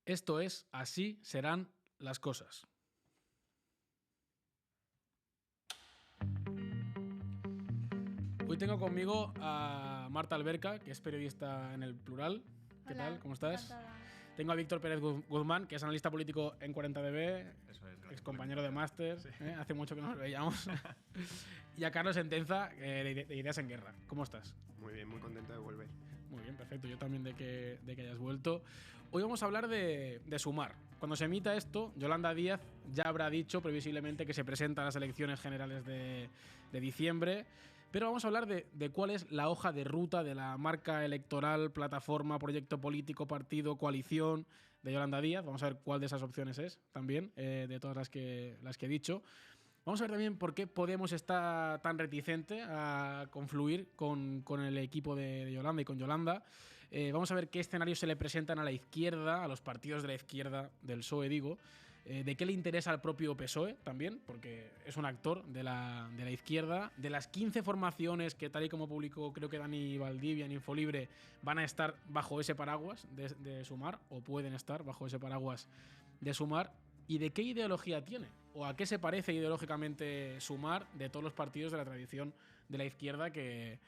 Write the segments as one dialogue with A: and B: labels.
A: Esto es Así serán las cosas. Hoy tengo conmigo a Marta Alberca, que es periodista en El Plural. ¿Qué
B: Hola,
A: tal? ¿Cómo estás?
B: encantada.
A: Tengo a Víctor Pérez Guzmán, que es analista político en 40DB, ex compañero de máster,
C: sí.
A: hace mucho que no nos veíamos. Y a Carlos Entenza, de Ideas en Guerra. ¿Cómo estás?
C: Muy bien, muy contento de volver.
A: Muy bien, perfecto. Yo también de que hayas vuelto. Hoy vamos a hablar de Sumar. Cuando se emita esto, Yolanda Díaz ya habrá dicho previsiblemente que se presenta a las elecciones generales de diciembre. Pero vamos a hablar de cuál es la hoja de ruta de la marca electoral, plataforma, proyecto político, partido, coalición de Yolanda Díaz. Vamos a ver cuál de esas opciones es también, de todas las que he dicho. Vamos a ver también por qué Podemos está tan reticente a confluir con el equipo de Yolanda y con Yolanda. Vamos a ver qué escenarios se le presentan a la izquierda, a los partidos de la izquierda, del PSOE digo. De qué le interesa al propio PSOE también, porque es un actor de la izquierda. De las 15 formaciones que, tal y como publicó creo que Dani Valdivia en Infolibre, van a estar bajo ese paraguas de Sumar, o pueden estar bajo ese paraguas de Sumar. ¿Y de qué ideología tiene? ¿O a qué se parece ideológicamente Sumar de todos los partidos de la tradición de la izquierda que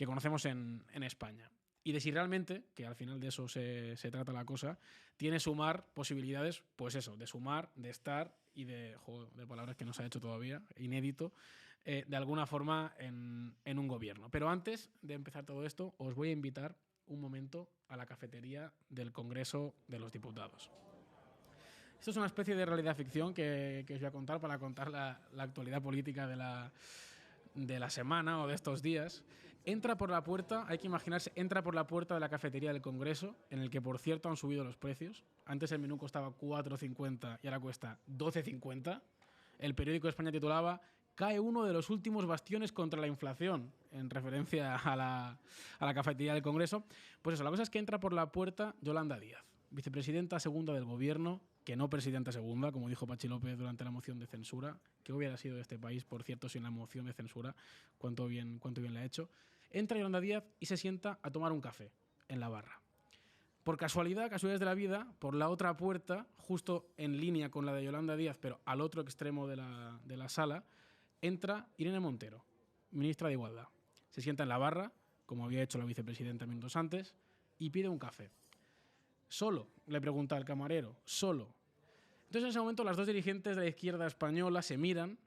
A: conocemos en España? Y de si realmente, que al final de eso se trata la cosa, tiene Sumar posibilidades, pues eso, de sumar, de estar y de, juego de palabras que no se ha hecho todavía, inédito, de alguna forma en un gobierno. Pero antes de empezar todo esto, os voy a invitar un momento a la cafetería del Congreso de los Diputados. Esto es una especie de realidad ficción que os voy a contar para contar la actualidad política de la semana o de estos días. Entra por la puerta, hay que imaginarse, entra por la puerta de la cafetería del Congreso, en el que por cierto han subido los precios. Antes el menú costaba 4,50 y ahora cuesta 12,50. El periódico de España titulaba "Cae uno de los últimos bastiones contra la inflación", en referencia a la cafetería del Congreso. Pues eso, la cosa es que entra por la puerta Yolanda Díaz, vicepresidenta segunda del Gobierno, que no presidenta segunda, como dijo Patxi López durante la moción de censura, que hubiera sido de este país, por cierto, sin la moción de censura, cuánto bien le ha hecho. Entra Yolanda Díaz y se sienta a tomar un café en la barra. Por casualidades de la vida, por la otra puerta, justo en línea con la de Yolanda Díaz, pero al otro extremo de la sala, entra Irene Montero, ministra de Igualdad. Se sienta en la barra, como había hecho la vicepresidenta minutos antes, y pide un café. ¿Solo?, le pregunta al camarero. ¿Solo? Entonces en ese momento las dos dirigentes de la izquierda española se miran.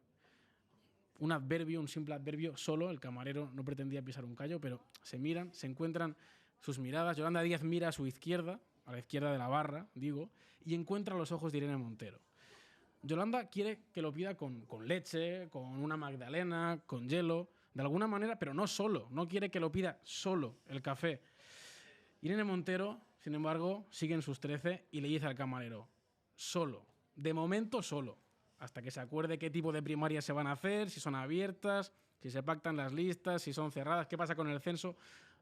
A: Un adverbio, un simple adverbio, solo. El camarero no pretendía pisar un callo, pero se miran, se encuentran sus miradas. Yolanda Díaz mira a su izquierda, a la izquierda de la barra, digo, y encuentra los ojos de Irene Montero. Yolanda quiere que lo pida con leche, con una magdalena, con hielo, de alguna manera, pero no solo. No quiere que lo pida solo el café. Irene Montero, sin embargo, sigue en sus 13 y le dice al camarero: solo, de momento solo, hasta que se acuerde qué tipo de primarias se van a hacer, si son abiertas, si se pactan las listas, si son cerradas, qué pasa con el censo.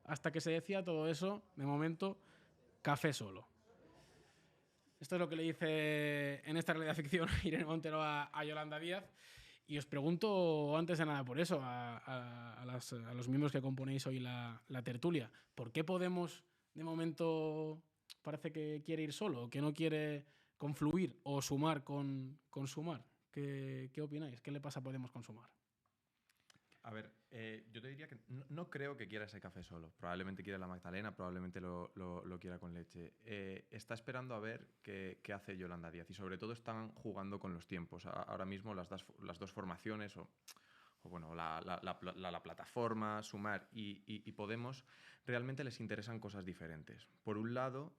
A: Hasta que se decida todo eso, de momento, café solo. Esto es lo que le dice en esta realidad ficción Irene Montero a Yolanda Díaz. Y os pregunto antes de nada por eso, a los miembros que componéis hoy la tertulia: ¿por qué Podemos de momento parece que quiere ir solo, o que no quiere confluir o sumar con Sumar? ¿Qué opináis? ¿Qué le pasa a Podemos con Sumar?
D: A ver, yo te diría que no creo que quiera ese café solo. Probablemente quiera la magdalena, probablemente lo quiera con leche. Está esperando a ver qué hace Yolanda Díaz, y sobre todo están jugando con los tiempos. Ahora mismo las dos formaciones, o bueno, la plataforma, Sumar y Podemos, realmente les interesan cosas diferentes. Por un lado,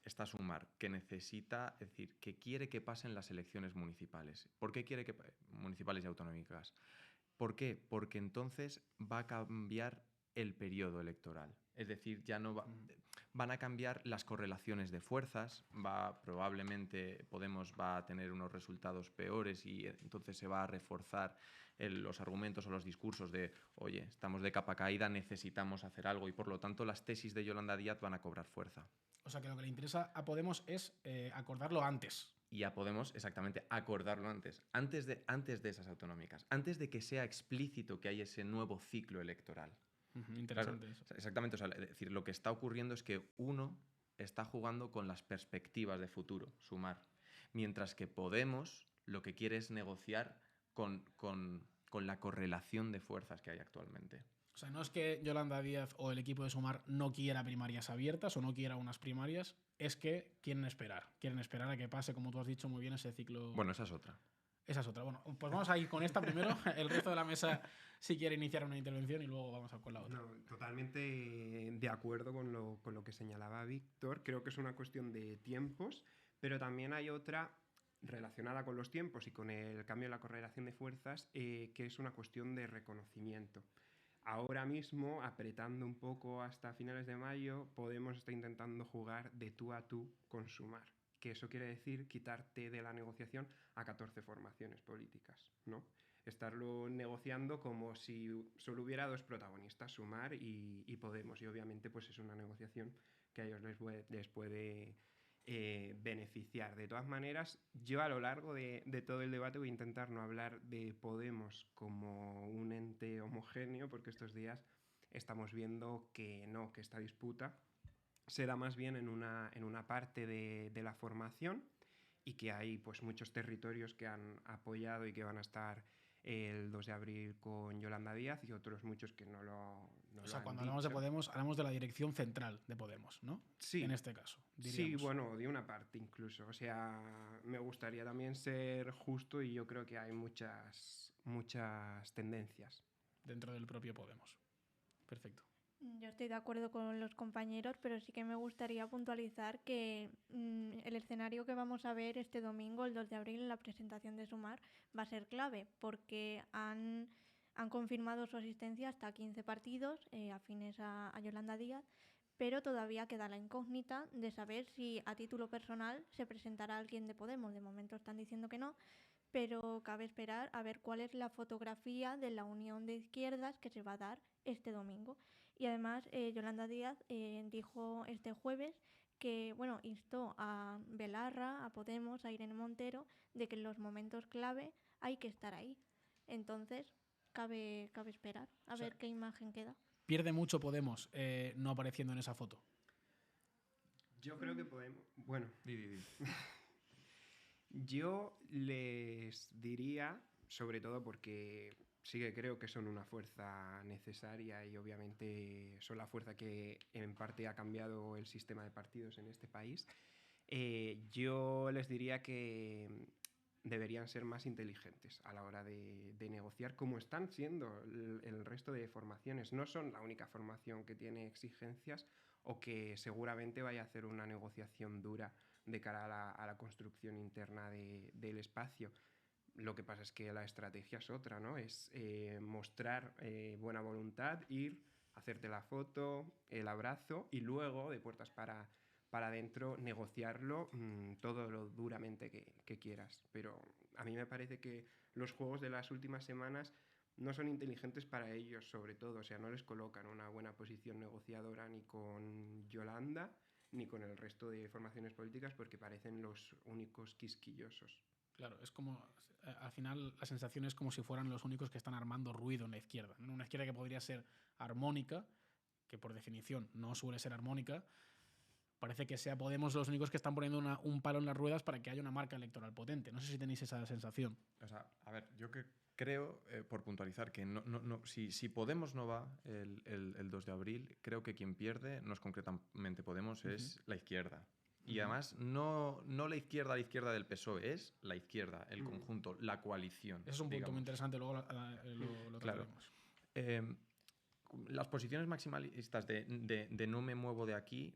D: está Sumar, que necesita, es decir, que quiere que pasen las elecciones municipales. ¿Por qué quiere que municipales y autonómicas? ¿Por qué? Porque entonces va a cambiar el periodo electoral. Es decir, ya no van a cambiar las correlaciones de fuerzas, probablemente Podemos va a tener unos resultados peores y entonces se va a reforzar los argumentos o los discursos de oye, estamos de capa caída, necesitamos hacer algo, y por lo tanto las tesis de Yolanda Díaz van a cobrar fuerza.
A: O sea que lo que le interesa a Podemos es acordarlo antes.
D: Y a Podemos, exactamente, acordarlo antes de esas autonómicas, antes de que sea explícito que hay ese nuevo ciclo electoral.
A: Interesante,
D: claro,
A: eso.
D: Exactamente, o sea, es decir, lo que está ocurriendo es que uno está jugando con las perspectivas de futuro, Sumar. Mientras que Podemos lo que quiere es negociar con la correlación de fuerzas que hay actualmente.
A: O sea, no es que Yolanda Díaz o el equipo de Sumar no quiera primarias abiertas o no quiera unas primarias, es que quieren esperar. Quieren esperar a que pase, como tú has dicho muy bien, ese ciclo.
D: Bueno, esa es otra.
A: Esa es otra. Bueno, pues vamos a ir con esta primero. El resto de la mesa si quiere iniciar una intervención y luego vamos a con la otra.
B: No, totalmente de acuerdo con lo que señalaba Víctor. Creo que es una cuestión de tiempos, pero también hay otra relacionada con los tiempos y con el cambio en la correlación de fuerzas, que es una cuestión de reconocimiento. Ahora mismo, apretando un poco hasta finales de mayo, Podemos está intentando jugar de tú a tú con Sumar, que eso quiere decir quitarte de la negociación a 14 formaciones políticas, ¿no? Estarlo negociando como si solo hubiera dos protagonistas, Sumar y Podemos, y obviamente pues es una negociación que a ellos les puede beneficiar. De todas maneras, yo a lo largo de todo el debate voy a intentar no hablar de Podemos como un ente homogéneo, porque estos días estamos viendo que no, que esta disputa se da más bien en una parte de la formación y que hay pues muchos territorios que han apoyado y que van a estar el 2 de abril con Yolanda Díaz y otros muchos que no lo
A: o sea, cuando hablamos de Podemos, hablamos de la dirección central de Podemos, ¿no?
B: Sí.
A: En este caso,
B: Sí,
A: diríamos.
B: bueno, de una parte incluso. O sea, me gustaría también ser justo y yo creo que hay muchas tendencias.
A: Dentro del propio Podemos. Perfecto.
C: Yo estoy de acuerdo con los compañeros, pero sí que me gustaría puntualizar que el escenario que vamos a ver este domingo, el 2 de abril, en la presentación de Sumar, va a ser clave, porque han confirmado su asistencia hasta 15 partidos afines a Yolanda Díaz, pero todavía queda la incógnita de saber si a título personal se presentará alguien de Podemos. De momento están diciendo que no, pero cabe esperar a ver cuál es la fotografía de la unión de izquierdas que se va a dar este domingo. Y además Yolanda Díaz dijo este jueves que, bueno, instó a Belarra, a Podemos, a Irene Montero, de que en los momentos clave hay que estar ahí. Entonces, cabe esperar a ver qué imagen queda.
A: Pierde mucho Podemos no apareciendo en esa foto.
B: Yo creo que Podemos... Bueno, yo les diría, sobre todo porque sí que creo que son una fuerza necesaria y obviamente son la fuerza que en parte ha cambiado el sistema de partidos en este país, yo les diría que deberían ser más inteligentes a la hora de negociar, como están siendo el resto de formaciones. No son la única formación que tiene exigencias o que seguramente vaya a hacer una negociación dura de cara a la construcción interna del espacio. Lo que pasa es que la estrategia es otra, ¿no? Es mostrar buena voluntad, ir, hacerte la foto, el abrazo y luego, de puertas para adentro, negociarlo todo lo duramente que quieras. Pero a mí me parece que los juegos de las últimas semanas no son inteligentes para ellos, sobre todo. O sea, no les colocan una buena posición negociadora ni con Yolanda ni con el resto de formaciones políticas porque parecen los únicos quisquillosos.
A: Claro, es como, al final la sensación es como si fueran los únicos que están armando ruido en la izquierda, ¿no? Una izquierda que podría ser armónica, que por definición no suele ser armónica, parece que sea Podemos los únicos que están poniendo un palo en las ruedas para que haya una marca electoral potente. No sé si tenéis esa sensación.
D: O sea, a ver, yo creo, por puntualizar, que si Podemos no va el 2 de abril, creo que quien pierde, no es concretamente Podemos, es la izquierda. Y además, no la izquierda del PSOE, es la izquierda, el conjunto, la coalición.
A: Ese es un punto muy interesante, luego lo trataremos.
D: Claro. Las posiciones maximalistas de no me muevo de aquí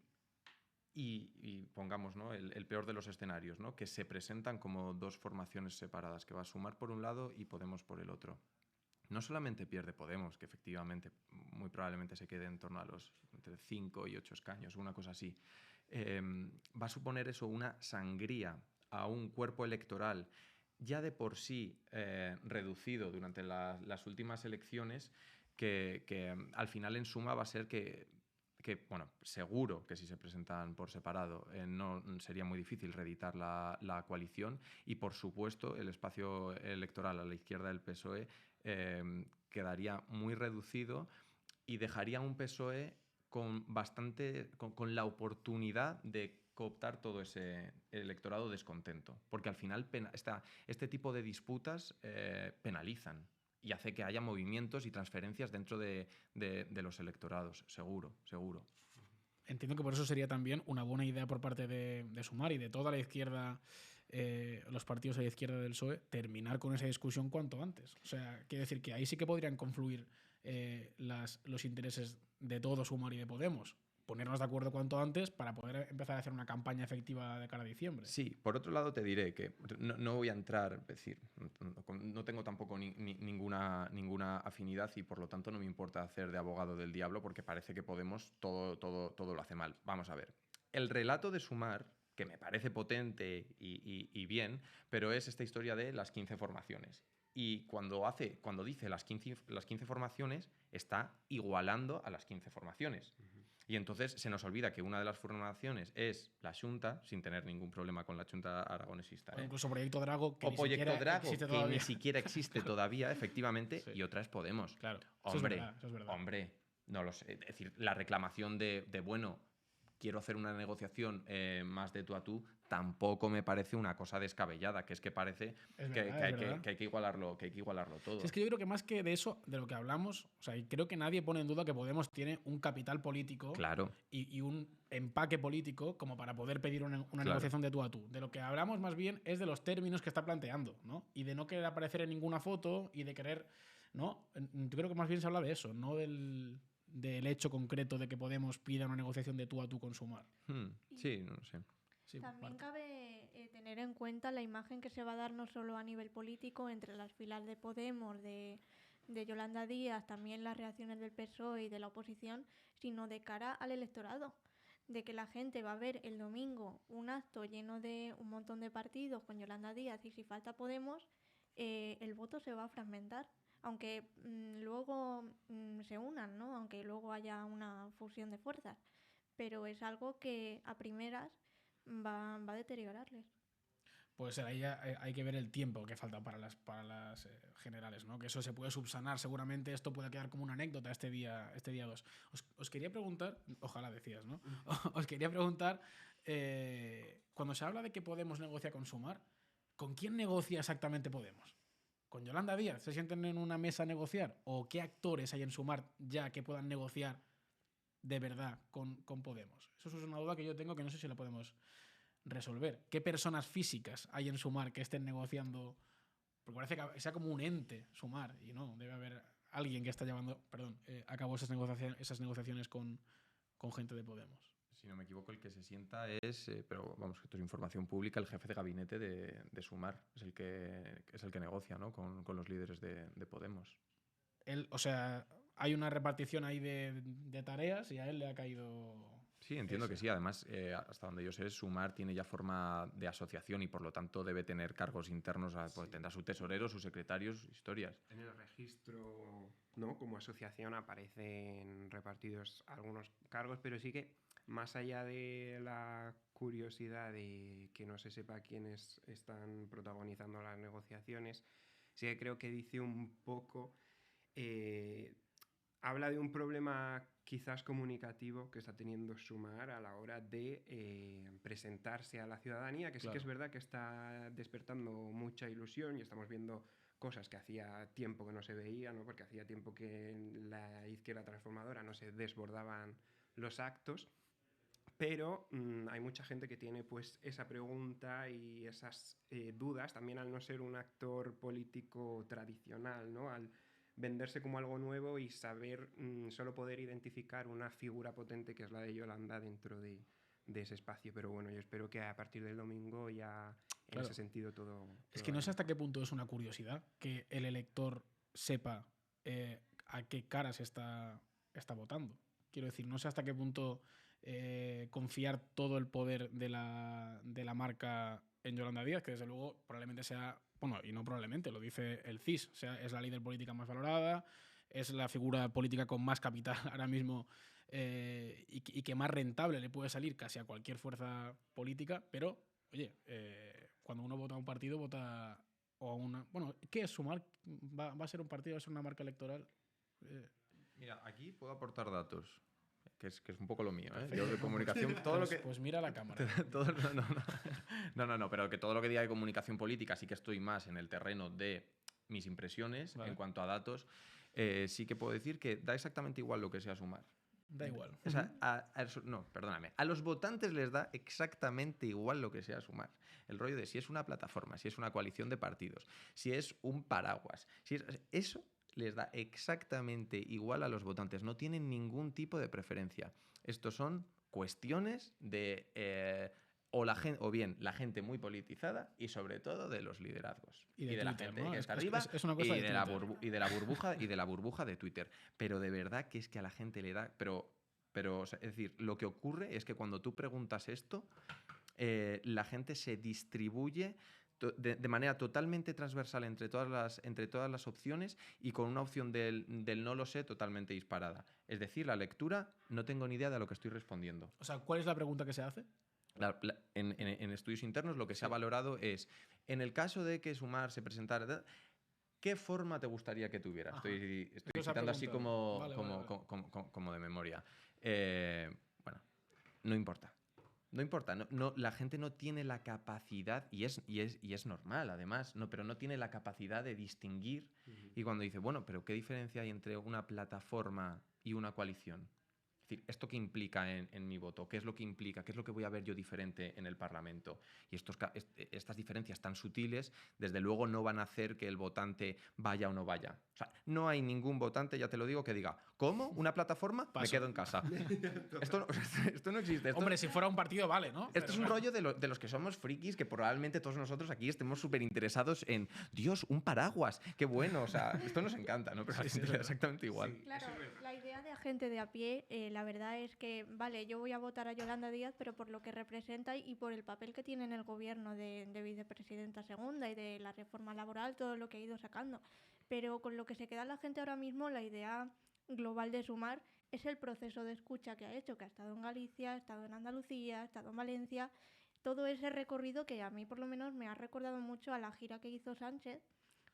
D: y pongamos, ¿no?, el peor de los escenarios, ¿no?, que se presentan como dos formaciones separadas, que va a Sumar por un lado y Podemos por el otro. No solamente pierde Podemos, que efectivamente muy probablemente se quede en torno a los entre 5 y 8 escaños, una cosa así. Va a suponer eso una sangría a un cuerpo electoral ya de por sí reducido durante las últimas elecciones, que al final en suma va a ser que bueno, seguro que si se presentan por separado no sería muy difícil reeditar la coalición y, por supuesto, el espacio electoral a la izquierda del PSOE quedaría muy reducido y dejaría un PSOE con con la oportunidad de cooptar todo ese electorado descontento. Porque al final este tipo de disputas penalizan y hace que haya movimientos y transferencias dentro de los electorados, seguro.
A: Entiendo que por eso sería también una buena idea por parte de Sumar y de toda la izquierda, los partidos de la izquierda del PSOE, terminar con esa discusión cuanto antes. O sea, quiere decir que ahí sí que podrían confluir los intereses de todo Sumar y de Podemos. Ponernos de acuerdo cuanto antes para poder empezar a hacer una campaña efectiva de cara a diciembre.
D: Sí, por otro lado te diré que no voy a entrar, es decir, no tengo tampoco ninguna afinidad y por lo tanto no me importa hacer de abogado del diablo porque parece que Podemos todo lo hace mal. Vamos a ver. El relato de Sumar, que me parece potente y bien, pero es esta historia de las 15 formaciones. Y cuando dice las 15 formaciones, está igualando a las 15 formaciones. Y entonces se nos olvida que una de las formaciones es la Xunta, sin tener ningún problema con la Xunta aragonesista.
A: O incluso Proyecto Drago, que,
D: ni siquiera existe todavía, efectivamente, sí. Y otra es Podemos.
A: Claro,
D: hombre,
A: eso es verdad.
D: Hombre, no lo sé. Es decir, la reclamación de bueno, quiero hacer una negociación más de tú a tú, tampoco me parece una cosa descabellada, que es que parece que hay que igualarlo todo.
A: Sí, es que yo creo que más que de eso, de lo que hablamos, o sea, creo que nadie pone en duda que Podemos tiene un capital político,
D: claro,
A: y un empaque político como para poder pedir una negociación de tú a tú. De lo que hablamos más bien es de los términos que está planteando, ¿no? Y de no querer aparecer en ninguna foto y de querer, ¿no? Yo creo que más bien se habla de eso, no del hecho concreto de que Podemos pida una negociación de tú a tú con Sumar.
D: Sí, no sé.
A: Sí,
C: también cabe tener en cuenta la imagen que se va a dar no solo a nivel político entre las filas de Podemos, de Yolanda Díaz, también las reacciones del PSOE y de la oposición, sino de cara al electorado, de que la gente va a ver el domingo un acto lleno de un montón de partidos con Yolanda Díaz y si falta Podemos, el voto se va a fragmentar. Aunque luego se unan, ¿no? Aunque luego haya una fusión de fuerzas. Pero es algo que a primeras va a deteriorarles.
A: Pues ahí ya hay que ver el tiempo que falta para las generales, ¿no? Que eso se puede subsanar. Seguramente esto puede quedar como una anécdota este día 2. Os quería preguntar, ojalá decías, ¿no? Os quería preguntar, cuando se habla de que Podemos negocia con Sumar, ¿con quién negocia exactamente Podemos? ¿Con Yolanda Díaz? ¿Se sienten en una mesa a negociar? ¿O qué actores hay en Sumar ya que puedan negociar de verdad con Podemos? Eso es una duda que yo tengo que no sé si la podemos resolver. ¿Qué personas físicas hay en Sumar que estén negociando? Porque parece que sea como un ente Sumar y no, debe haber alguien que está llevando a cabo esas negociaciones con gente de Podemos.
D: Si no me equivoco, el que se sienta es, pero vamos, esto es información pública, el jefe de gabinete de Sumar, es el que negocia, ¿no? con los líderes de Podemos.
A: O sea, hay una repartición ahí de tareas y a él le ha caído...
D: Sí, entiendo que sí. Además, hasta donde yo sé, Sumar tiene ya forma de asociación y por lo tanto debe tener cargos internos, pues tendrá su tesorero, sus secretarios, historias.
B: En el registro, ¿no? Como asociación aparecen repartidos algunos cargos, pero sí que más allá de la curiosidad de que no se sepa quiénes están protagonizando las negociaciones, sí que creo que dice un poco... habla de un problema quizás comunicativo que está teniendo Sumar a la hora de presentarse a la ciudadanía, que sí que es verdad que está despertando mucha ilusión y estamos viendo cosas que hacía tiempo que no se veían, ¿no? Porque hacía tiempo que en la izquierda transformadora no se desbordaban los actos, pero hay mucha gente que tiene pues esa pregunta y esas dudas, también al no ser un actor político tradicional, ¿no? Al venderse como algo nuevo y saber solo poder identificar una figura potente que es la de Yolanda dentro de ese espacio. Pero bueno, yo espero que a partir del domingo ya en ese sentido todo
A: es que no sé hasta qué punto es una curiosidad que el elector sepa a qué caras está votando. Quiero decir, no sé hasta qué punto confiar todo el poder de la marca en Yolanda Díaz, que desde luego probablemente sea... Bueno, y no probablemente, lo dice el CIS. O sea, es la líder política más valorada, es la figura política con más capital ahora mismo y que más rentable le puede salir casi a cualquier fuerza política. Pero, oye, cuando uno vota a un partido, vota o a una... Bueno, ¿qué es Sumar? ¿Va a ser un partido? ¿Va a ser una marca electoral?
D: Mira, aquí puedo aportar datos. que es un poco lo mío, ¿eh? Yo de comunicación, todo lo que...
A: Pues mira la cámara.
D: No, pero que todo lo que diga de comunicación política sí que estoy más en el terreno de mis impresiones en cuanto a datos. Sí que puedo decir que da exactamente igual lo que sea Sumar.
A: Da igual.
D: O sea, no, perdóname. A los votantes les da exactamente igual lo que sea Sumar. El rollo de si es una plataforma, si es una coalición de partidos, si es un paraguas, eso les da exactamente igual a los votantes. No tienen ningún tipo de preferencia. Estos son cuestiones de... o bien la gente muy politizada y sobre todo de los liderazgos
A: Y
D: de
A: de
D: la
A: Twitter,
D: gente
A: ¿no?
D: que
A: Es-
D: está
A: es-
D: arriba
A: es una cosa
D: y
A: de
D: de la
A: Twitter.
D: y de la burbuja de Twitter. Pero de verdad que es que a la gente le da... Pero o sea, es decir, lo que ocurre es que cuando tú preguntas esto, la gente se distribuye de manera totalmente transversal entre todas las opciones y con una opción del no lo sé totalmente disparada. Es decir, la lectura, no tengo ni idea de lo que estoy respondiendo.
A: O sea, ¿cuál es la pregunta que se hace?
D: En estudios internos lo que se ha valorado es, en el caso de que Sumar se presentara, ¿qué forma te gustaría que tuviera?
A: Ajá.
D: Estoy
A: Eso se ha
D: citando así
A: preguntado. Vale, vale.
D: como de memoria. Bueno, no importa. No importa, la gente no tiene la capacidad, y es normal además, pero no tiene la capacidad de distinguir. Y cuando dice, bueno, pero ¿qué diferencia hay entre una plataforma y una coalición? Es decir, ¿esto qué implica en mi voto? ¿Qué es lo que implica? ¿Qué es lo que voy a ver yo diferente en el Parlamento? Y estas diferencias tan sutiles, desde luego, no van a hacer que el votante vaya o no vaya. O sea, no hay ningún votante, ya te lo digo, que diga, ¿cómo? ¿Una plataforma? Me
A: Paso.
D: quedo en casa. Esto no existe.
A: Hombre, si fuera un partido vale, ¿no?
D: Esto es un rollo de los que somos frikis, que probablemente todos nosotros aquí estemos súper interesados en, Dios, un paraguas, qué bueno. O sea, esto nos encanta, ¿no? Pero a la gente le da exactamente igual.
B: Sí.
C: Claro,
B: Eso es verdad.
C: la idea de gente de a pie, la verdad es que, vale, yo voy a votar a Yolanda Díaz, pero por lo que representa y por el papel que tiene en el gobierno de vicepresidenta segunda y de la reforma laboral, todo lo que ha ido sacando. Pero con lo que se queda la gente ahora mismo, la idea global de Sumar es el proceso de escucha que ha hecho, que ha estado en Galicia, ha estado en Andalucía, ha estado en Valencia, todo ese recorrido que a mí por lo menos me ha recordado mucho a la gira que hizo Sánchez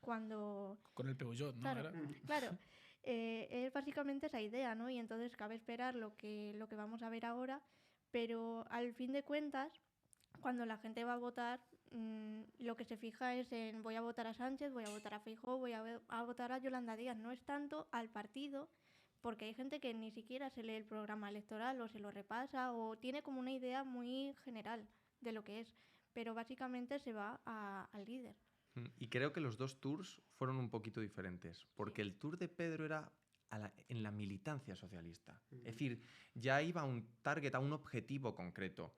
C: cuando...
A: Con el Peugeot, ¿no?
C: Claro,
A: Era-
C: claro. Es básicamente esa idea, ¿no? Y entonces cabe esperar lo que vamos a ver ahora, pero al fin de cuentas, cuando la gente va a votar, lo que se fija es en voy a votar a Sánchez, voy a votar a Feijóo, a votar a Yolanda Díaz. No es tanto al partido, porque hay gente que ni siquiera se lee el programa electoral o se lo repasa o tiene como una idea muy general de lo que es, pero básicamente se va al líder.
D: Y creo que los dos tours fueron un poquito diferentes, porque el tour de Pedro era en la militancia socialista. Es decir, ya iba a un target, a un objetivo concreto.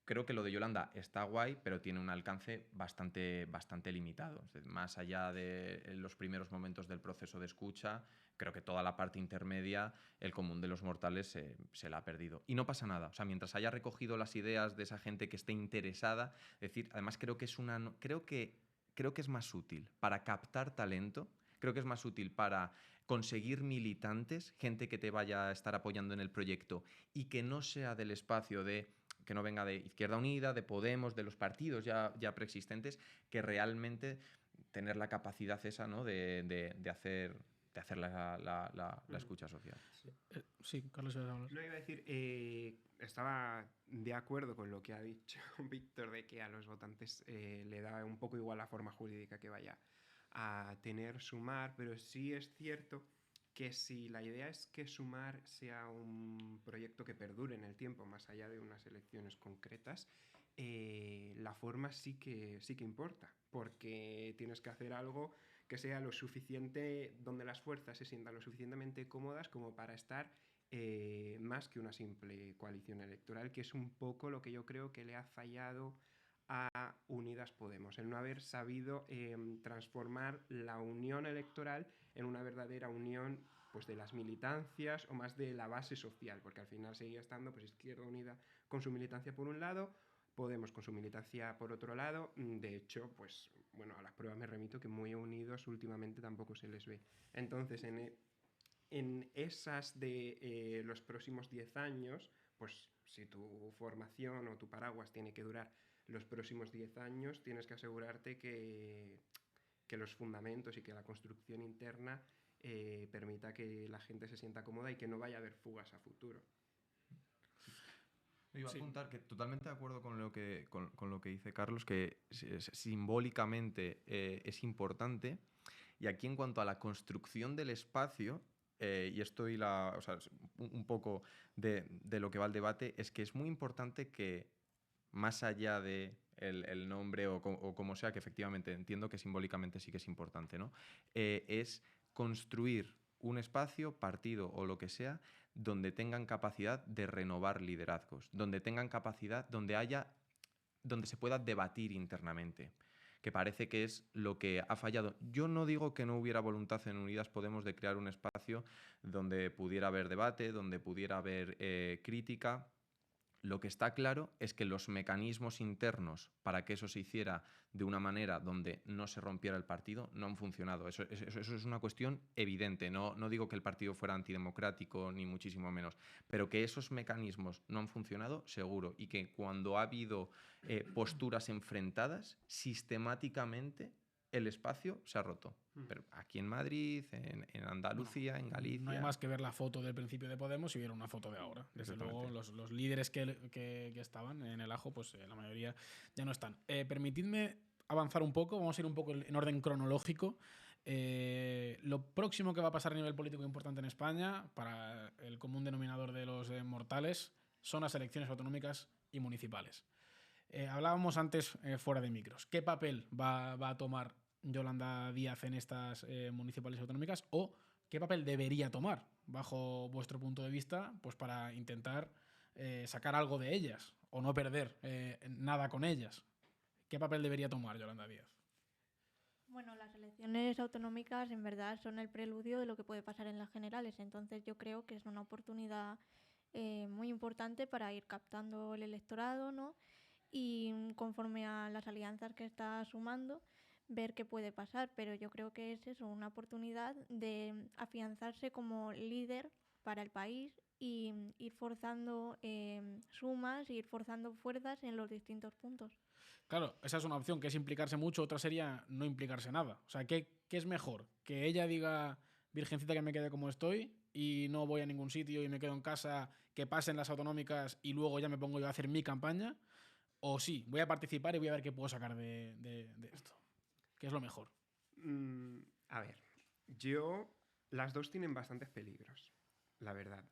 D: Creo que lo de Yolanda está guay, pero tiene un alcance bastante limitado. Es decir, más allá de los primeros momentos del proceso de escucha, creo que toda la parte intermedia, el común de los mortales se la ha perdido. Y no pasa nada. O sea, mientras haya recogido las ideas de esa gente que esté interesada, es decir, además creo que es más útil para captar talento, creo que es más útil para conseguir militantes, gente que te vaya a estar apoyando en el proyecto y que no sea del espacio que no venga de Izquierda Unida, de Podemos, de los partidos ya preexistentes, que realmente tener la capacidad esa, ¿no? de hacer la escucha social.
A: Sí, Carlos, ibas a hablar.
B: No iba a decir, estaba de acuerdo con lo que ha dicho Víctor de que a los votantes le da un poco igual la forma jurídica que vaya a tener Sumar, pero sí es cierto que si la idea es que Sumar sea un proyecto que perdure en el tiempo, más allá de unas elecciones concretas, la forma sí que importa, porque tienes que hacer algo que sea lo suficiente, donde las fuerzas se sientan lo suficientemente cómodas como para estar más que una simple coalición electoral, que es un poco lo que yo creo que le ha fallado a Unidas Podemos, el no haber sabido transformar la unión electoral en una verdadera unión, pues, de las militancias o más de la base social, porque al final seguía estando, pues, Izquierda Unida con su militancia por un lado, Podemos con su militancia por otro lado. De hecho, pues bueno, a las pruebas me remito que muy unidos últimamente tampoco se les ve. Entonces, en esas de los próximos 10 años, pues si tu formación o tu paraguas tiene que durar los próximos 10 años, tienes que asegurarte que los fundamentos y que la construcción interna permita que la gente se sienta cómoda y que no vaya a haber fugas a futuro.
D: Iba a
A: Sí.
D: apuntar que totalmente de acuerdo con lo que dice Carlos, que simbólicamente es importante. Y aquí en cuanto a la construcción del espacio, y esto o sea, un poco de lo que va el debate, es que es muy importante que más allá de el nombre o como sea, que efectivamente entiendo que simbólicamente sí que es importante, ¿no? Es construir un espacio, partido o lo que sea, donde tengan capacidad de renovar liderazgos, donde tengan capacidad, donde se pueda debatir internamente, que parece que es lo que ha fallado. Yo no digo que no hubiera voluntad en Unidas Podemos de crear un espacio donde pudiera haber debate, donde pudiera haber crítica. Lo que está claro es que los mecanismos internos para que eso se hiciera de una manera donde no se rompiera el partido no han funcionado. Eso es una cuestión evidente. No digo que el partido fuera antidemocrático, ni muchísimo menos, pero que esos mecanismos no han funcionado, seguro. Y que cuando ha habido posturas enfrentadas, sistemáticamente el espacio se ha roto. Pero aquí en Madrid, en Andalucía, en Galicia...
A: No hay más que ver la foto del principio de Podemos y ver una foto de ahora. Desde luego, los líderes que estaban en el ajo, pues la mayoría ya no están. Permitidme avanzar un poco, vamos a ir un poco en orden cronológico. Lo próximo que va a pasar a nivel político importante en España, para el común denominador de los mortales, son las elecciones autonómicas y municipales. Hablábamos antes fuera de micros. ¿Qué papel va a tomar Yolanda Díaz en estas municipales y autonómicas? ¿O qué papel debería tomar, bajo vuestro punto de vista, pues para intentar sacar algo de ellas o no perder nada con ellas? ¿Qué papel debería tomar Yolanda Díaz?
C: Bueno, las elecciones autonómicas en verdad son el preludio de lo que puede pasar en las generales, entonces yo creo que es una oportunidad muy importante para ir captando el electorado, ¿no? Y conforme a las alianzas que está sumando, ver qué puede pasar. Pero yo creo que es eso, una oportunidad de afianzarse como líder para el país y ir forzando sumas, ir forzando fuerzas en los distintos puntos.
A: Claro, esa es una opción, que es implicarse mucho, otra sería no implicarse nada. O sea, ¿qué es mejor? ¿Que ella diga, virgencita, que me quede como estoy y no voy a ningún sitio y me quedo en casa, que pasen las autonómicas y luego ya me pongo yo a hacer mi campaña? O sí, voy a participar y voy a ver qué puedo sacar de esto. ¿Qué es lo mejor?
B: A ver, las dos tienen bastantes peligros, la verdad.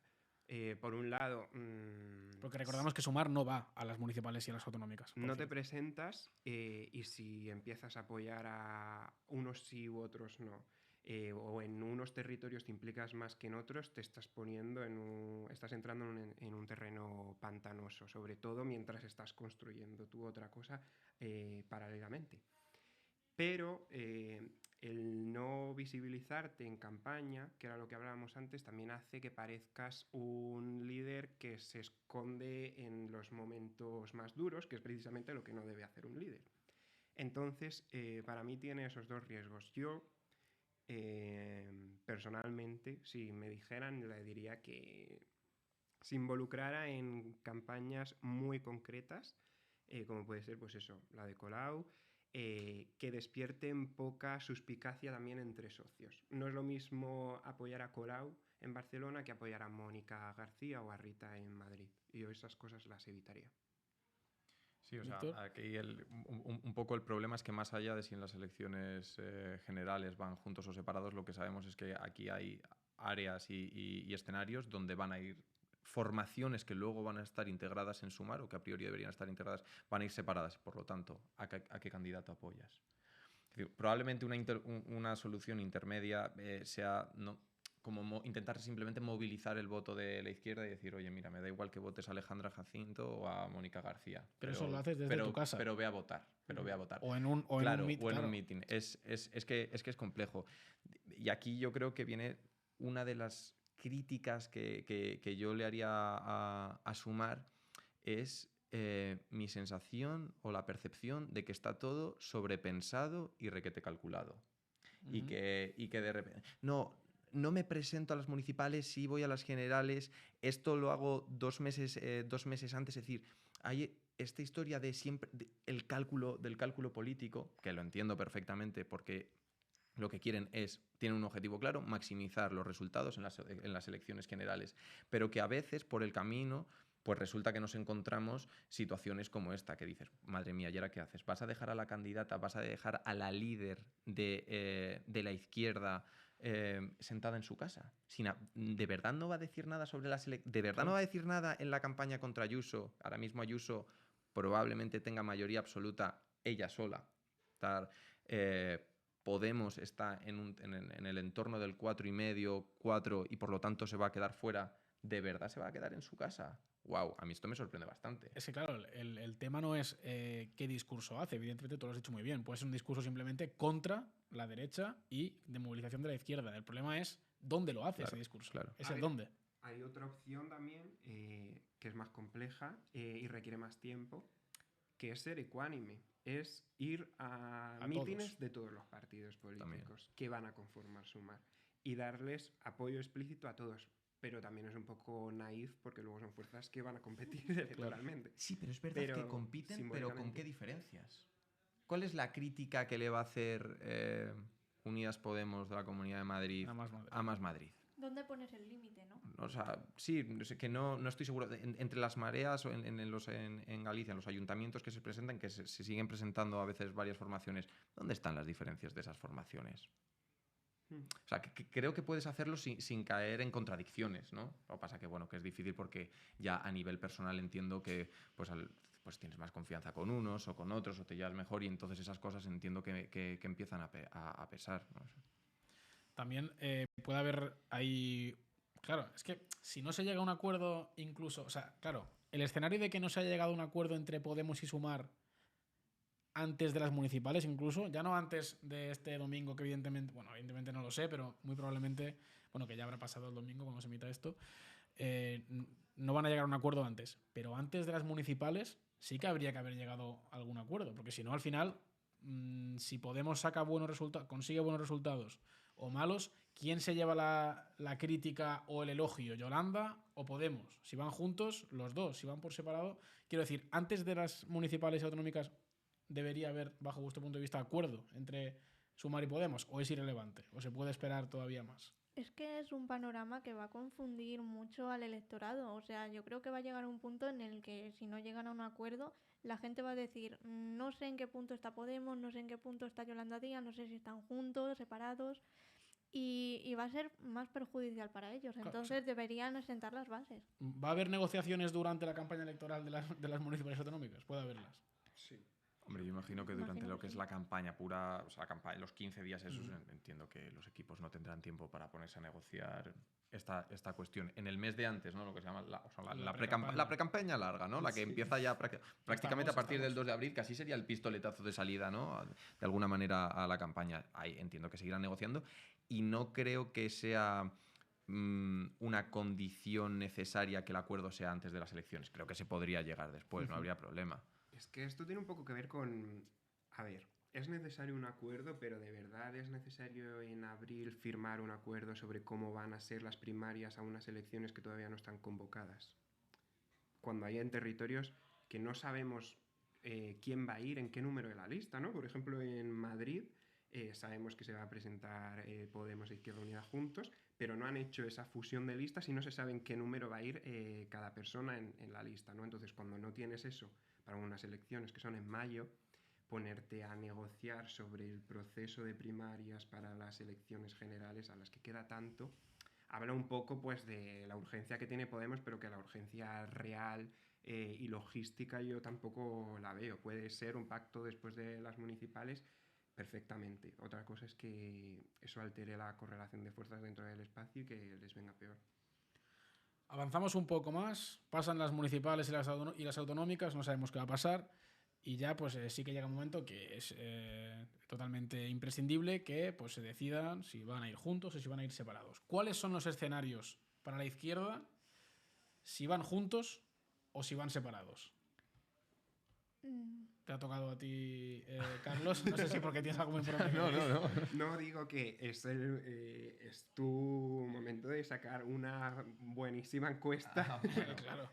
B: Por un lado...
A: Porque recordamos que Sumar no va a las municipales y a las autonómicas.
B: No te presentas y si empiezas a apoyar a unos sí u otros no, o en unos territorios te implicas más que en otros, te estás estás entrando en un terreno pantanoso, sobre todo mientras estás construyendo tú otra cosa paralelamente. Pero el no visibilizarte en campaña, que era lo que hablábamos antes, también hace que parezcas un líder que se esconde en los momentos más duros, que es precisamente lo que no debe hacer un líder. Entonces, para mí tiene esos dos riesgos. Yo, personalmente, si me dijeran, le diría que se involucrara en campañas muy concretas, como puede ser, pues eso, la de Colau, que despierten poca suspicacia también entre socios. No es lo mismo apoyar a Colau en Barcelona que apoyar a Mónica García o a Rita en Madrid. Y yo esas cosas las evitaría.
D: Sí, o sea, aquí un poco el problema es que más allá de si en las elecciones generales van juntos o separados, lo que sabemos es que aquí hay áreas y escenarios donde van a ir formaciones que luego van a estar integradas en Sumar o que a priori deberían estar integradas, van a ir separadas. Por lo tanto, ¿a qué candidato apoyas? Es decir, probablemente una solución intermedia sea como intentar simplemente movilizar el voto de la izquierda y decir, oye, mira, me da igual que votes a Alejandra Jacinto o a Mónica García.
A: Pero eso lo haces desde tu casa.
D: Pero ve a votar.
A: O en un
D: meeting. Es que es complejo. Y aquí yo creo que viene una de las críticas que yo le haría a Sumar es mi sensación o la percepción de que está todo sobrepensado y requete calculado. Y que de repente... No me presento a las municipales, sí voy a las generales, esto lo hago 2 meses antes, es decir, hay esta historia de siempre del cálculo político, que lo entiendo perfectamente porque lo que tienen un objetivo claro, maximizar los resultados en las elecciones generales, pero que a veces por el camino pues resulta que nos encontramos situaciones como esta, que dices, madre mía, ¿y ahora qué haces? ¿Vas a dejar a la candidata, vas a dejar a la líder de la izquierda sentada en su casa? ¿De verdad no va a decir nada sobre la selección? ¿De verdad no va a decir nada en la campaña contra Ayuso? Ahora mismo Ayuso probablemente tenga mayoría absoluta ella sola. Podemos está en el entorno del 4,5, 4, y por lo tanto se va a quedar fuera. ¿De verdad se va a quedar en su casa? Wow, a mí esto me sorprende bastante.
A: Es que claro, el tema no es qué discurso hace, evidentemente tú lo has dicho muy bien, puede ser un discurso simplemente contra la derecha y de movilización de la izquierda. El problema es dónde lo hace ese discurso, es el dónde.
B: Hay otra opción también que es más compleja y requiere más tiempo, que es ser ecuánime, es ir a mítines de todos los partidos políticos que van a conformar Sumar y darles apoyo explícito a todos. Pero también es un poco naif porque luego son fuerzas que van a competir electoralmente.
D: Sí, pero es verdad que compiten, pero ¿con qué diferencias? ¿Cuál es la crítica que le va a hacer Unidas Podemos de la Comunidad de Madrid a Más Madrid?
C: ¿Dónde pones el límite, no?
D: O sea, sí, que no estoy seguro. Entre las mareas o en Galicia, en los ayuntamientos que se presentan, que se siguen presentando a veces varias formaciones, ¿dónde están las diferencias de esas formaciones? O sea, que creo que puedes hacerlo sin caer en contradicciones, ¿no? Lo que pasa que, bueno, que es difícil porque ya a nivel personal entiendo que pues tienes más confianza con unos o con otros o te llevas mejor y entonces esas cosas entiendo que empiezan a pesar, ¿no?
A: También puede haber ahí... Claro, es que si no se llega a un acuerdo incluso... O sea, claro, el escenario de que no se haya llegado a un acuerdo entre Podemos y Sumar antes de las municipales incluso, ya no antes de este domingo, que evidentemente no lo sé, pero muy probablemente, que ya habrá pasado el domingo cuando se emita esto, no van a llegar a un acuerdo antes, pero antes de las municipales sí que habría que haber llegado a algún acuerdo, porque si no, al final, si Podemos consigue buenos resultados o malos, ¿quién se lleva la crítica o el elogio? ¿Yolanda o Podemos? Si van juntos, los dos. Si van por separado, quiero decir, antes de las municipales y autonómicas debería haber, bajo vuestro punto de vista, acuerdo entre Sumar y Podemos, o es irrelevante, o se puede esperar todavía más.
C: Es que es un panorama que va a confundir mucho al electorado. O sea, yo creo que va a llegar un punto en el que si no llegan a un acuerdo, la gente va a decir, no sé en qué punto está Podemos, no sé en qué punto está Yolanda Díaz, no sé si están juntos, separados, y va a ser más perjudicial para ellos. Entonces deberían asentar las bases.
A: ¿Va a haber negociaciones durante la campaña electoral de las municipales autonómicas? ¿Puede haberlas?
B: Sí.
D: Hombre, yo imagino que durante lo que es la campaña pura, o sea, los 15 días esos, entiendo que los equipos no tendrán tiempo para ponerse a negociar esta cuestión. En el mes de antes, ¿no? Lo que se llama la pre-campaña larga, ¿no? La que empieza ya prácticamente a partir del 2 de abril, que así sería el pistoletazo de salida, ¿no? De alguna manera a la campaña. Ahí entiendo que seguirán negociando y no creo que sea una condición necesaria que el acuerdo sea antes de las elecciones. Creo que se podría llegar después, no habría problema.
B: Es que esto tiene un poco que ver con... A ver, es necesario un acuerdo, pero ¿de verdad es necesario en abril firmar un acuerdo sobre cómo van a ser las primarias a unas elecciones que todavía no están convocadas? Cuando hay en territorios que no sabemos quién va a ir, en qué número de la lista, ¿no? Por ejemplo, en Madrid sabemos que se va a presentar Podemos e Izquierda Unida juntos, pero no han hecho esa fusión de listas y no se sabe en qué número va a ir cada persona en la lista, ¿no? Entonces, cuando no tienes eso para unas elecciones que son en mayo, ponerte a negociar sobre el proceso de primarias para las elecciones generales a las que queda tanto, habla un poco pues de la urgencia que tiene Podemos, pero que la urgencia real y logística yo tampoco la veo. Puede ser un pacto después de las municipales perfectamente. Otra cosa es que eso altere la correlación de fuerzas dentro del espacio y que les venga peor.
A: Avanzamos un poco más, pasan las municipales y las autonómicas, no sabemos qué va a pasar y ya pues sí que llega un momento que es totalmente imprescindible que pues se decidan si van a ir juntos o si van a ir separados. ¿Cuáles son los escenarios para la izquierda si van juntos o si van separados? Te ha tocado a ti, Carlos. No sé si porque tienes algo muy importante.
B: No, digo que es tu momento de sacar una buenísima encuesta.
A: Claro.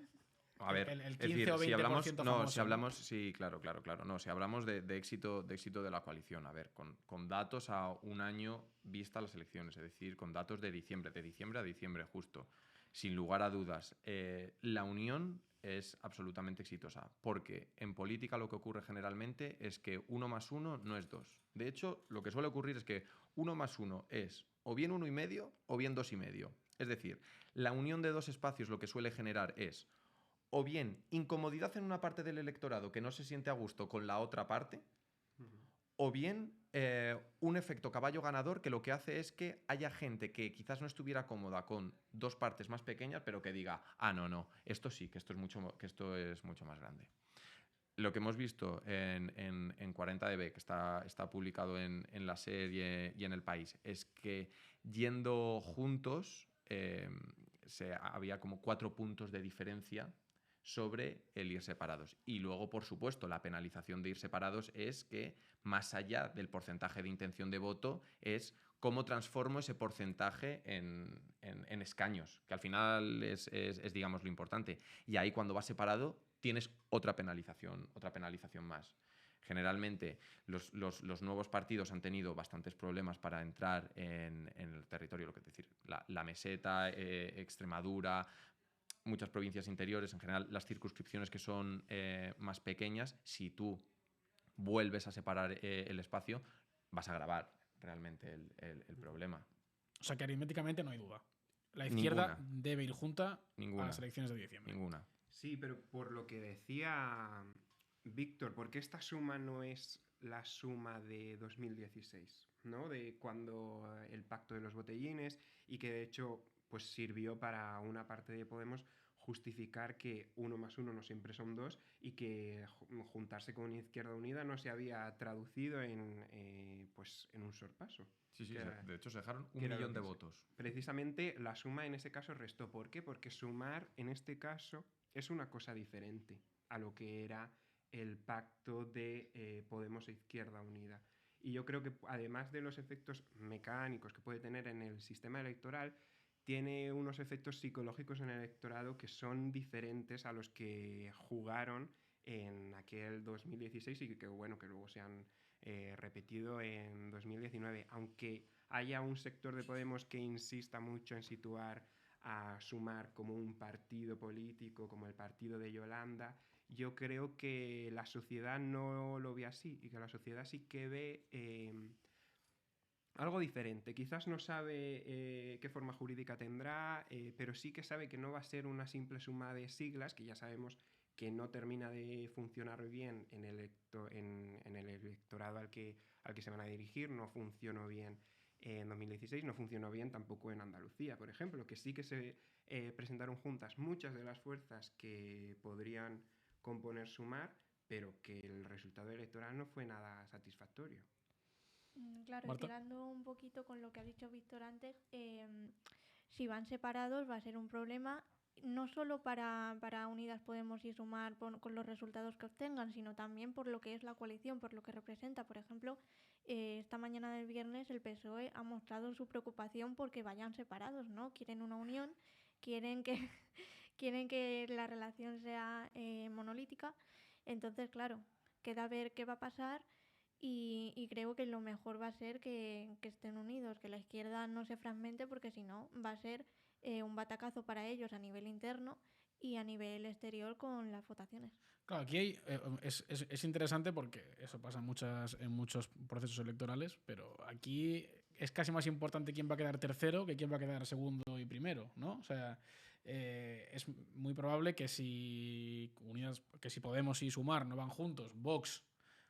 D: A ver,
A: el 15
D: es decir,
A: o 20%
D: si hablamos,
A: famoso,
D: si hablamos, sí, claro. No, si hablamos de éxito de la coalición, a ver, con datos a un año vista las elecciones, es decir, con datos de diciembre a diciembre justo, sin lugar a dudas, la unión es absolutamente exitosa, porque en política lo que ocurre generalmente es que 1 más 1 no es 2. De hecho, lo que suele ocurrir es que 1 más 1 es o bien 1,5 o bien 2,5. Es decir, la unión de dos espacios lo que suele generar es o bien incomodidad en una parte del electorado que no se siente a gusto con la otra parte, o bien un efecto caballo ganador que lo que hace es que haya gente que quizás no estuviera cómoda con dos partes más pequeñas, pero que diga, no, esto sí, que esto es mucho más grande. Lo que hemos visto en 40dB, que está publicado en la SER y en El País, es que yendo juntos había como 4 puntos de diferencia sobre el ir separados. Y luego, por supuesto, la penalización de ir separados es que, más allá del porcentaje de intención de voto, es cómo transformo ese porcentaje en escaños, que al final es, digamos, lo importante. Y ahí, cuando vas separado, tienes otra penalización más. Generalmente, los nuevos partidos han tenido bastantes problemas para entrar en el territorio, lo que es decir, la meseta, Extremadura, muchas provincias interiores, en general las circunscripciones que son más pequeñas, si tú vuelves a separar el espacio, vas a agravar realmente el problema.
A: O sea que aritméticamente no hay duda. La izquierda debe ir junta
D: a
A: las elecciones de diciembre.
D: Ninguna.
B: Sí, pero por lo que decía Víctor, ¿por qué esta suma no es la suma de 2016? ¿No? De cuando el pacto de los botellines, y que de hecho pues sirvió para una parte de Podemos justificar que 1 más 1 no siempre son 2, y que juntarse con Izquierda Unida no se había traducido en un sorpaso.
D: Sí, de hecho se dejaron 1 millón de votos.
B: Precisamente la suma en ese caso restó. ¿Por qué? Porque sumar en este caso es una cosa diferente a lo que era el pacto de Podemos e Izquierda Unida. Y yo creo que, además de los efectos mecánicos que puede tener en el sistema electoral, tiene unos efectos psicológicos en el electorado que son diferentes a los que jugaron en aquel 2016 y que luego se han repetido en 2019. Aunque haya un sector de Podemos que insista mucho en situar a Sumar como un partido político, como el partido de Yolanda, yo creo que la sociedad no lo ve así, y que la sociedad sí que ve algo diferente. Quizás no sabe qué forma jurídica tendrá, pero sí que sabe que no va a ser una simple suma de siglas, que ya sabemos que no termina de funcionar bien en el electorado al que se van a dirigir. No funcionó bien en 2016, no funcionó bien tampoco en Andalucía, por ejemplo, que sí que se presentaron juntas muchas de las fuerzas que podrían componer Sumar, pero que el resultado electoral no fue nada satisfactorio.
C: Claro, tirando un poquito con lo que ha dicho Víctor antes, si van separados va a ser un problema no solo para Unidas Podemos y Sumar con los resultados que obtengan, sino también por lo que es la coalición, por lo que representa. Por ejemplo, esta mañana del viernes el PSOE ha mostrado su preocupación porque vayan separados, ¿no? Quieren una unión, quieren que la relación sea monolítica. Entonces, claro, queda ver qué va a pasar. Y creo que lo mejor va a ser que estén unidos, que la izquierda no se fragmente, porque si no va a ser un batacazo para ellos a nivel interno y a nivel exterior con las votaciones.
A: Claro, aquí es interesante porque eso pasa en muchos procesos electorales, pero aquí es casi más importante quién va a quedar tercero que quién va a quedar segundo y primero, ¿no? O sea, es muy probable que si Podemos y Sumar no van juntos, Vox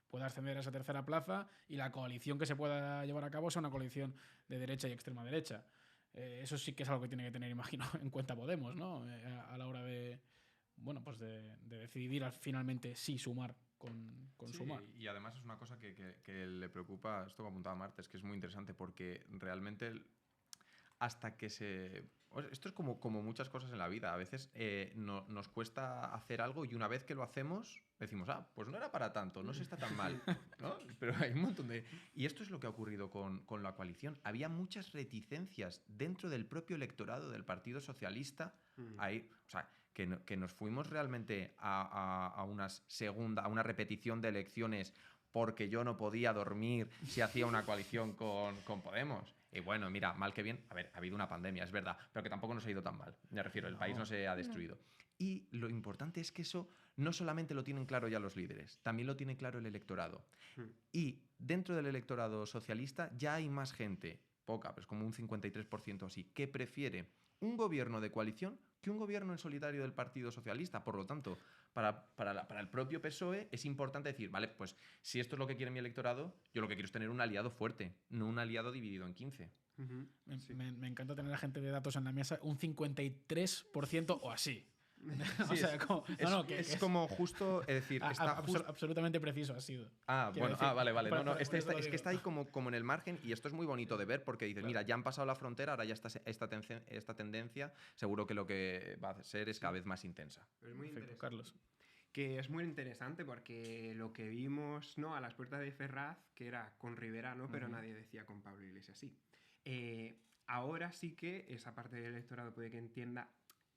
A: pueda ascender a esa tercera plaza y la coalición que se pueda llevar a cabo sea una coalición de derecha y extrema derecha. Eso sí que es algo que tiene que tener, imagino, en cuenta Podemos, ¿no? A la hora de decidir finalmente sí sumar con
D: sí,
A: Sumar.
D: Y además es una cosa que le preocupa, esto que apuntaba Marta, es que es muy interesante porque realmente hasta que se... Esto es como muchas cosas en la vida. A veces nos cuesta hacer algo y una vez que lo hacemos decimos, pues no era para tanto, no se está tan mal, ¿no? Pero hay un montón de... Y esto es lo que ha ocurrido con la coalición. Había muchas reticencias dentro del propio electorado del Partido Socialista. Ahí, o sea, que nos fuimos realmente a una repetición de elecciones porque yo no podía dormir si hacía una coalición con Podemos. Y bueno, mira, mal que bien, a ver, ha habido una pandemia, es verdad, pero que tampoco nos ha ido tan mal. Me refiero, el país no se ha destruido. Y lo importante es que eso no solamente lo tienen claro ya los líderes, también lo tiene claro el electorado. Y dentro del electorado socialista ya hay más gente, poca, pues como un 53% así, que prefiere un gobierno de coalición que un gobierno en solitario del Partido Socialista. Por lo tanto, para el propio PSOE es importante decir, vale, pues si esto es lo que quiere mi electorado, yo lo que quiero es tener un aliado fuerte, no un aliado dividido en 15.
A: Me encanta tener a gente de datos en la mesa, un 53% o así.
D: Sí, o sea, es como justo, es decir, está
A: absolutamente preciso ha sido.
D: Vale. Es que está ahí como en el margen, y esto es muy bonito de ver porque dices, mira, ya han pasado la frontera, ahora ya está esta tendencia, seguro que lo que va a ser es cada vez más intensa.
B: Es muy interesante,
A: Carlos.
B: Que es muy interesante porque lo que vimos, ¿no?, a las puertas de Ferraz, que era con Rivera, ¿no?, pero nadie decía con Pablo Iglesias sí. Ahora sí que esa parte del electorado puede que entienda,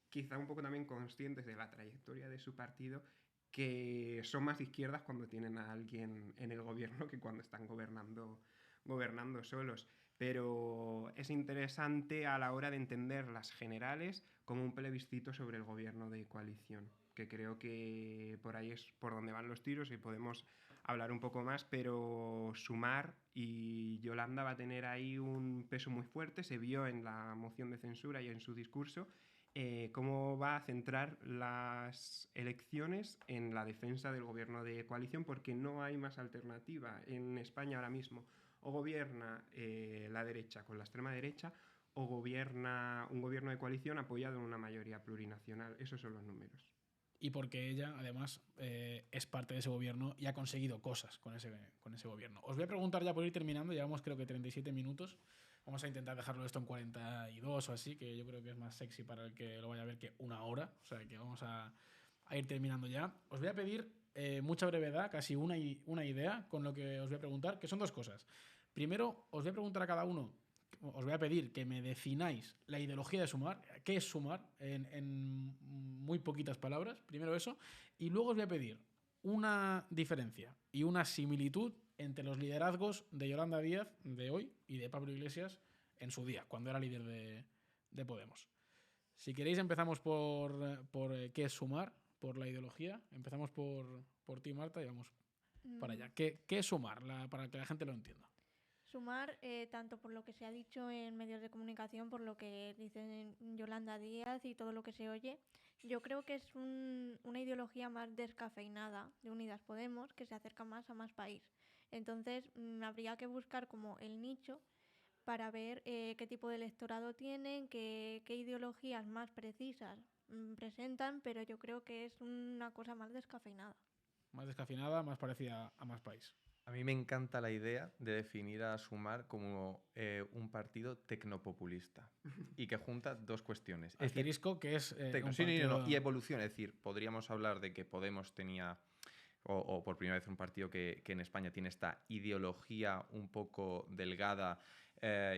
B: quizá un poco también conscientes de la trayectoria de su partido, que son más izquierdas cuando tienen a alguien en el gobierno que cuando están gobernando solos. Pero es interesante a la hora de entender las generales como un plebiscito sobre el gobierno de coalición, que creo que por ahí es por donde van los tiros y podemos hablar un poco más, pero Sumar y Yolanda va a tener ahí un peso muy fuerte, se vio en la moción de censura y en su discurso, cómo va a centrar las elecciones en la defensa del gobierno de coalición, porque no hay más alternativa en España ahora mismo. O gobierna la derecha con la extrema derecha, o gobierna un gobierno de coalición apoyado en una mayoría plurinacional. Esos son los números.
A: Y porque ella, además, es parte de ese gobierno y ha conseguido cosas con ese gobierno. Os voy a preguntar ya por ir terminando, llevamos creo que 37 minutos. Vamos a intentar dejarlo esto en 42 o así, que yo creo que es más sexy para el que lo vaya a ver que una hora. O sea que vamos a ir terminando ya. Os voy a pedir mucha brevedad, casi una idea con lo que os voy a preguntar, que son dos cosas. Primero, os voy a preguntar a cada uno, os voy a pedir que me defináis la ideología de Sumar, qué es Sumar, en muy poquitas palabras, primero eso, y luego os voy a pedir una diferencia y una similitud entre los liderazgos de Yolanda Díaz de hoy y de Pablo Iglesias en su día, cuando era líder de Podemos. Si queréis empezamos por qué es Sumar, por la ideología. Empezamos por ti, Marta, y vamos para allá. ¿Qué es Sumar? Para que la gente lo entienda.
C: Sumar, tanto por lo que se ha dicho en medios de comunicación, por lo que dicen Yolanda Díaz y todo lo que se oye, yo creo que es una ideología más descafeinada de Unidas Podemos, que se acerca más a Más País. Entonces, habría que buscar como el nicho para ver qué tipo de electorado tienen, qué ideologías más precisas presentan, pero yo creo que es una cosa más descafeinada.
A: Más descafeinada, más parecida a Más País.
D: A mí me encanta la idea de definir a Sumar como un partido tecnopopulista y que junta dos cuestiones.
A: Asterisco, que es
D: y evolución. Es decir, podríamos hablar de que Podemos tenía, o por primera vez un partido que en España tiene esta ideología un poco delgada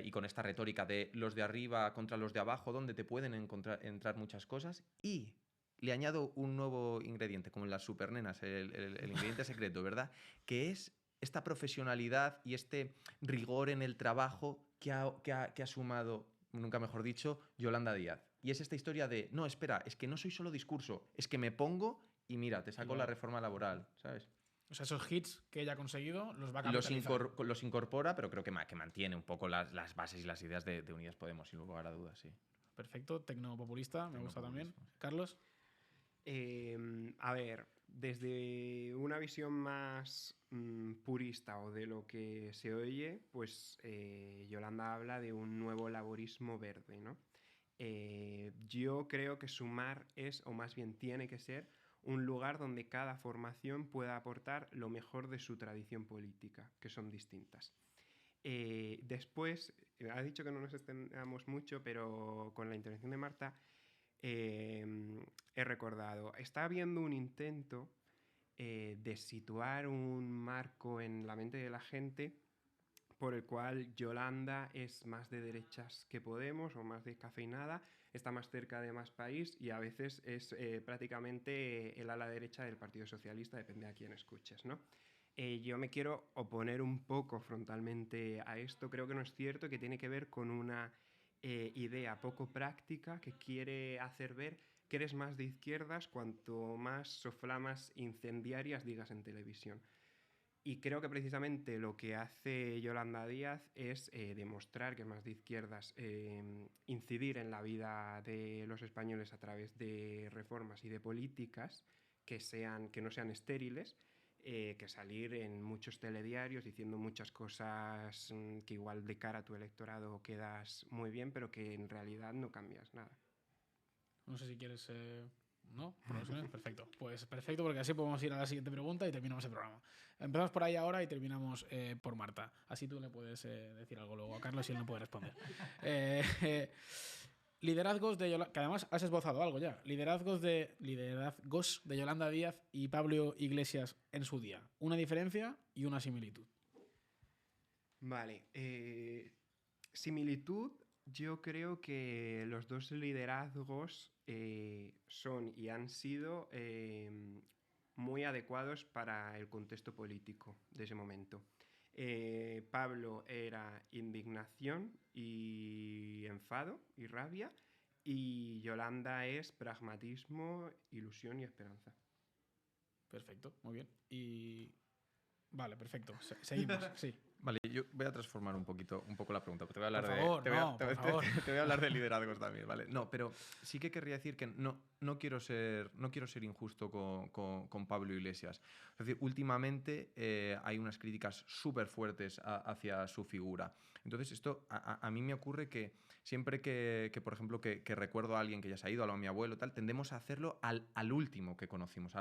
D: y con esta retórica de los de arriba contra los de abajo, donde te pueden entrar muchas cosas. Y le añado un nuevo ingrediente, como en las supernenas, el ingrediente secreto, ¿verdad? Que es esta profesionalidad y este rigor en el trabajo que ha sumado, nunca mejor dicho, Yolanda Díaz. Y es esta historia de, no, espera, es que no soy solo discurso, es que me pongo y mira, te saco la reforma laboral, ¿sabes?
A: O sea, esos hits que ella ha conseguido los va a capitalizar.
D: Los incorpora, pero creo que mantiene un poco las bases y las ideas de Unidas Podemos, sin lugar a dudas, sí.
A: Perfecto, tecnopopulista, me gusta también. Carlos.
B: A ver, desde una visión más purista o de lo que se oye, pues Yolanda habla de un nuevo laborismo verde, ¿no? Yo creo que Sumar es, o más bien tiene que ser, un lugar donde cada formación pueda aportar lo mejor de su tradición política, que son distintas. Después, ha dicho que no nos extendamos mucho, pero con la intervención de Marta he recordado, está habiendo un intento de situar un marco en la mente de la gente por el cual Yolanda es más de derechas que Podemos o más descafeinada, está más cerca de Más País y a veces es prácticamente el ala derecha del Partido Socialista, depende a quién escuches, ¿no? Yo me quiero oponer un poco frontalmente a esto. Creo que no es cierto, que tiene que ver con una idea poco práctica que quiere hacer ver que eres más de izquierdas cuanto más soflamas incendiarias digas en televisión. Y creo que precisamente lo que hace Yolanda Díaz es demostrar que es más de izquierdas, incidir en la vida de los españoles a través de reformas y de políticas que no sean estériles, que salir en muchos telediarios diciendo muchas cosas que igual de cara a tu electorado quedas muy bien, pero que en realidad no cambias nada.
A: No sé si quieres... ¿No? ¿Por alusiones? Perfecto. Pues perfecto, porque así podemos ir a la siguiente pregunta y terminamos el programa. Empezamos por ahí ahora y terminamos por Marta. Así tú le puedes decir algo luego a Carlos y él no puede responder. Liderazgos de Yolanda... Que además has esbozado algo ya. Liderazgos de Yolanda Díaz y Pablo Iglesias en su día. Una diferencia y una similitud.
B: Vale. Similitud... Yo creo que los dos liderazgos son y han sido muy adecuados para el contexto político de ese momento. Pablo era indignación y enfado y rabia, y Yolanda es pragmatismo, ilusión y esperanza.
A: Perfecto, muy bien. Y... Vale, perfecto. Seguimos, sí.
D: Vale, yo voy a transformar un poco la pregunta. Te voy a hablar
A: por favor.
D: Te voy a hablar de liderazgos también, ¿vale? No, pero sí que querría decir que no quiero ser injusto con Pablo Iglesias. Es decir, últimamente hay unas críticas súper fuertes hacia su figura. Entonces, esto a mí me ocurre que siempre que por ejemplo, que recuerdo a alguien que ya se ha ido, a mi abuelo, tal, tendemos a hacerlo al último que conocimos.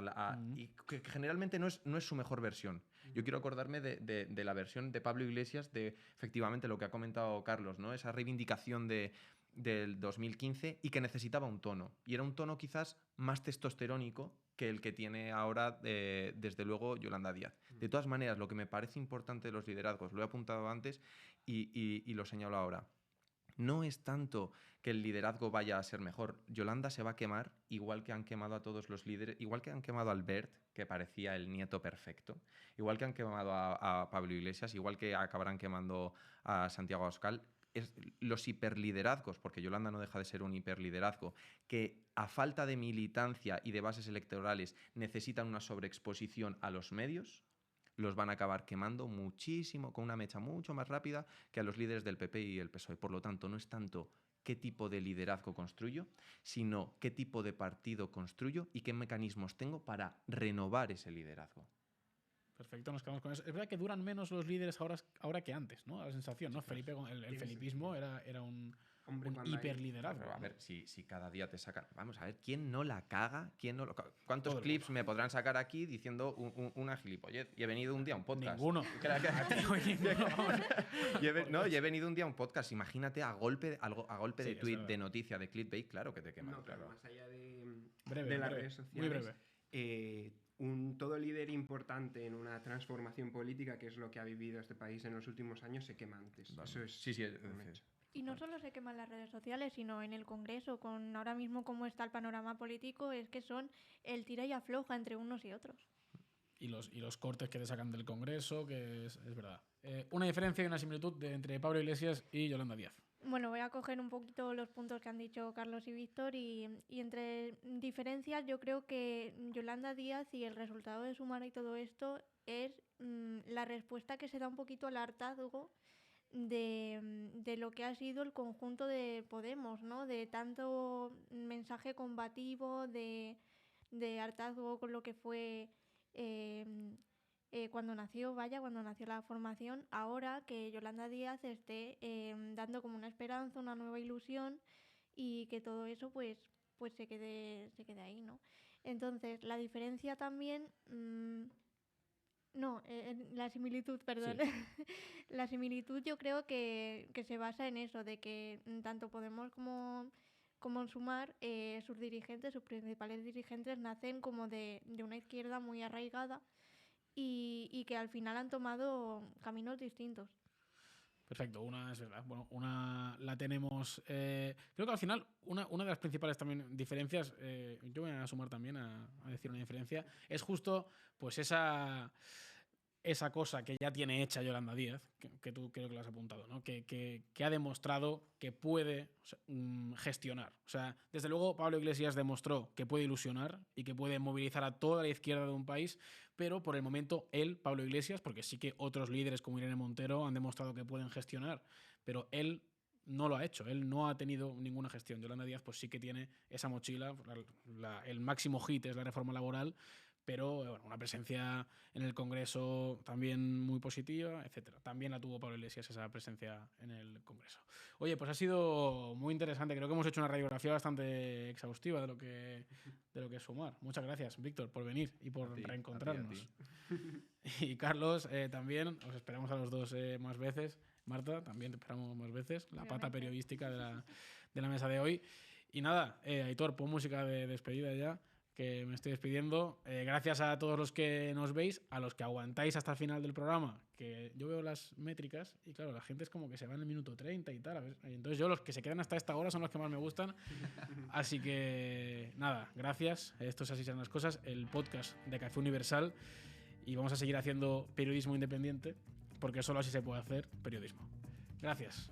D: Y que generalmente no es su mejor versión. Yo quiero acordarme de la versión de Pablo Iglesias, de efectivamente lo que ha comentado Carlos, ¿no? Esa reivindicación del 2015 y que necesitaba un tono. Y era un tono quizás más testosterónico que el que tiene ahora, desde luego, Yolanda Díaz. De todas maneras, lo que me parece importante de los liderazgos, lo he apuntado antes y lo señalo ahora. No es tanto que el liderazgo vaya a ser mejor. Yolanda se va a quemar, igual que han quemado a todos los líderes, igual que han quemado a Albert, que parecía el nieto perfecto, igual que han quemado a Pablo Iglesias, igual que acabarán quemando a Santiago Abascal. Los hiperliderazgos, porque Yolanda no deja de ser un hiperliderazgo, que a falta de militancia y de bases electorales necesitan una sobreexposición a los medios, los van a acabar quemando muchísimo, con una mecha mucho más rápida que a los líderes del PP y el PSOE. Por lo tanto, no es tanto qué tipo de liderazgo construyo, sino qué tipo de partido construyo y qué mecanismos tengo para renovar ese liderazgo.
A: Perfecto, nos quedamos con eso. Es verdad que duran menos los líderes ahora que antes, ¿no? La sensación, ¿no? Felipe, el felipismo era un hiperliderazgo.
D: A ver, si cada día te sacan... Vamos a ver, ¿quién no la caga? ¿Cuántos clips me podrán sacar aquí diciendo una gilipollez? Y he venido un día a un podcast.
A: Ninguno.
D: Y he venido un día a un podcast. Imagínate a golpe de tweet, de noticia, de clickbait, claro que te queman.
B: No, claro. Más allá
A: breve,
B: de las
A: breve,
B: redes sociales.
A: muy breve.
B: Todo líder importante en una transformación política, que es lo que ha vivido este país en los últimos años, se quema antes.
D: Vale.
B: Eso es
D: sí.
C: Y no solo se queman las redes sociales, sino en el Congreso, con ahora mismo cómo está el panorama político, es que son el tira y afloja entre unos y otros.
A: Y los cortes que te sacan del Congreso, que es verdad. Una diferencia y una similitud entre Pablo Iglesias y Yolanda Díaz.
C: Bueno, voy a coger un poquito los puntos que han dicho Carlos y Víctor y entre diferencias yo creo que Yolanda Díaz y el resultado de Sumar y todo esto es la respuesta que se da un poquito al hartazgo de lo que ha sido el conjunto de Podemos, ¿no? De tanto mensaje combativo, de hartazgo con lo que fue... cuando nació la formación, ahora que Yolanda Díaz esté dando como una esperanza, una nueva ilusión y que todo eso pues se quede ahí, ¿no? Entonces, la diferencia también... la similitud, perdón. Sí. La similitud yo creo que se basa en eso, de que tanto Podemos como Sumar, sus principales dirigentes nacen como de una izquierda muy arraigada y que al final han tomado caminos distintos.
A: Perfecto, una es verdad. Bueno, una la tenemos... creo que al final una de las principales también diferencias, yo voy a sumar también a decir una diferencia, es justo pues esa esa cosa que ya tiene hecha Yolanda Díaz, que tú creo que lo has apuntado, ¿no? Que ha demostrado que puede gestionar. O sea, desde luego Pablo Iglesias demostró que puede ilusionar y que puede movilizar a toda la izquierda de un país, pero por el momento él, Pablo Iglesias, porque sí que otros líderes como Irene Montero han demostrado que pueden gestionar, pero él no lo ha hecho, él no ha tenido ninguna gestión. Yolanda Díaz pues sí que tiene esa mochila, el máximo hit es la reforma laboral, pero bueno, una presencia en el Congreso también muy positiva, etcétera. También la tuvo Pablo Iglesias esa presencia en el Congreso. Oye, pues ha sido muy interesante. Creo que hemos hecho una radiografía bastante exhaustiva de lo que es Sumar. Muchas gracias, Víctor, por venir y por reencontrarnos. A ti. Y Carlos, también os esperamos a los dos más veces. Marta, también te esperamos más veces. La pata periodística de la mesa de hoy. Y nada, Aitor, pon música de despedida ya, que me estoy despidiendo. Gracias a todos los que nos veis, a los que aguantáis hasta el final del programa, que yo veo las métricas y claro, la gente es como que se va en el minuto 30 y tal. A ver, entonces los que se quedan hasta esta hora son los que más me gustan. Así que nada, gracias. Esto es Así Serán las Cosas, el podcast de Café Universal, y vamos a seguir haciendo periodismo independiente, porque solo así se puede hacer periodismo. Gracias.